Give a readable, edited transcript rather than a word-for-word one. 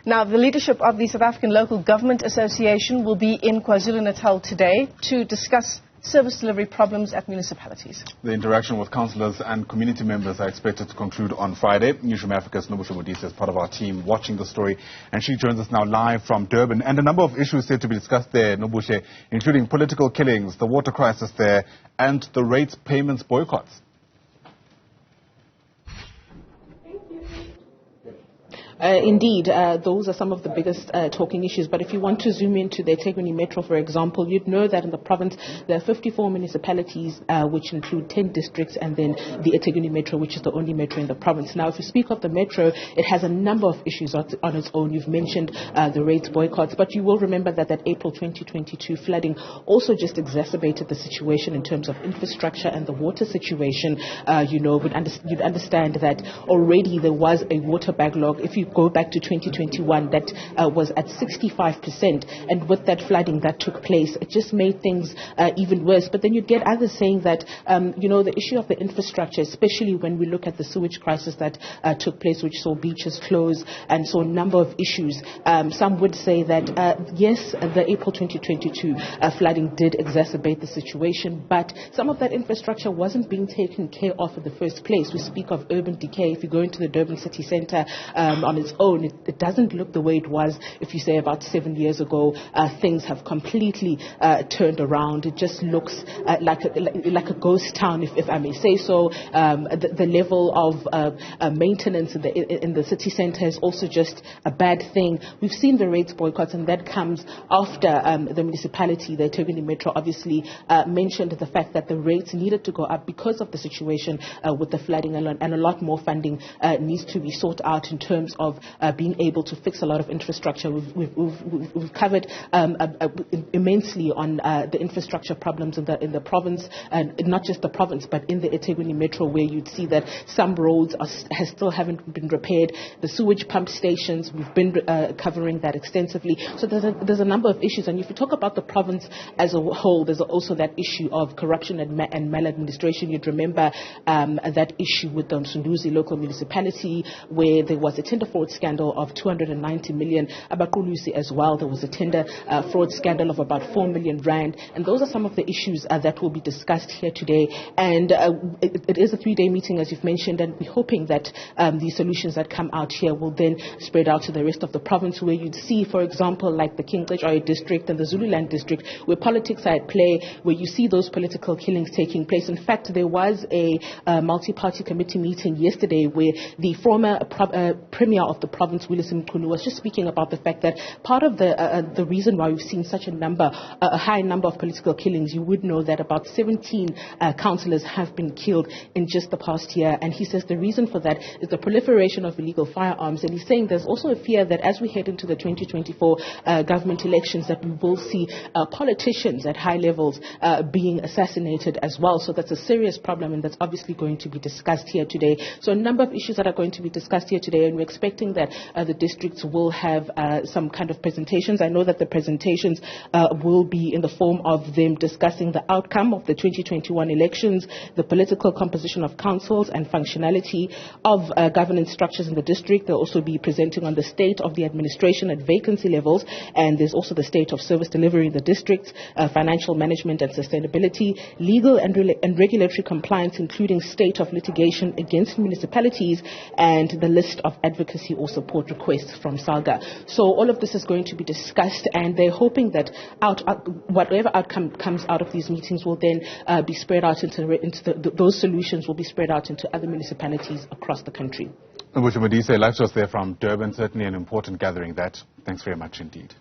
Now, the leadership of the South African Local Government Association will be in KwaZulu-Natal today to discuss service delivery problems at municipalities. The interaction with councillors and community members are expected to conclude on Friday. Newzroom Afrika's Modise is part of our team watching the story, and she joins us now live from Durban. And a number of issues said to be discussed there, Nobuhle, including political killings, the water crisis there, and the rates payments boycotts. Indeed, those are some of the biggest talking issues. But if you want to zoom into the eThekwini Metro, for example, you'd know that in the province there are 54 municipalities, which include 10 districts, and then the eThekwini Metro, which is the only metro in the province. Now, if you speak of the metro, it has a number of issues on its own. You've mentioned the rates boycotts, but you will remember that April 2022 flooding also just exacerbated the situation in terms of infrastructure and the water situation. You'd understand that already there was a water backlog. If you go back to 2021, that was at 65%, and with that flooding that took place, it just made things even worse. But then you'd get others saying that the issue of the infrastructure, especially when we look at the sewage crisis that took place, which saw beaches close and saw a number of issues. Some would say that yes, the April 2022 flooding did exacerbate the situation, but some of that infrastructure wasn't being taken care of in the first place. We speak of urban decay. If you go into the Durban city centre on its own, it doesn't look the way it was, if you say, about 7 years ago. Things have completely turned around. It just looks like a ghost town, if I may say so. The level of maintenance in the city centre is also just a bad thing. We've seen the rates boycotts, and that comes after the municipality, the eThekwini Metro, obviously mentioned the fact that the rates needed to go up because of the situation with the flooding, and a lot more funding needs to be sought out in terms of being able to fix a lot of infrastructure. We've covered immensely on the infrastructure problems in the province, and not just the province, but in the eThekwini Metro, where you'd see that some roads still haven't been repaired. The sewage pump stations, we've been covering that extensively. So there's a number of issues, and if you talk about the province as a whole, there's also that issue of corruption and maladministration. You'd remember that issue with the Msunduzi local municipality, where there was a tender fraud scandal of 290 million. Abaqulusi as well, there was a tender fraud scandal of about 4 million rand. And those are some of the issues that will be discussed here today. And it is a 3-day meeting, as you've mentioned, and we're hoping that the solutions that come out here will then spread out to the rest of the province, where you'd see, for example, like the King district and the Zululand district, where politics are at play, where you see those political killings taking place. In fact, there was a multi-party committee meeting yesterday where the former Premier of the province, Willis Mkhulu, was just speaking about the fact that part of the reason why we've seen such a high number of political killings, you would know that about 17 councillors have been killed in just the past year. And he says the reason for that is the proliferation of illegal firearms. And he's saying there's also a fear that as we head into the 2024 government elections, that we will see politicians at high levels being assassinated as well. So that's a serious problem, and that's obviously going to be discussed here today. So a number of issues that are going to be discussed here today, and we're expecting that the districts will have some kind of presentations. I know that the presentations will be in the form of them discussing the outcome of the 2021 elections, the political composition of councils and functionality of governance structures in the district. They'll also be presenting on the state of the administration at vacancy levels, and there's also the state of service delivery in the districts, financial management and sustainability, legal and regulatory compliance, including state of litigation against municipalities, and the list of advocacy or support requests from Salga. So all of this is going to be discussed, and they're hoping that whatever outcome comes out of these meetings will then be spread out those solutions will be spread out into other municipalities across the country. Modise, live shows there from Durban, certainly an important gathering that. Thanks very much indeed.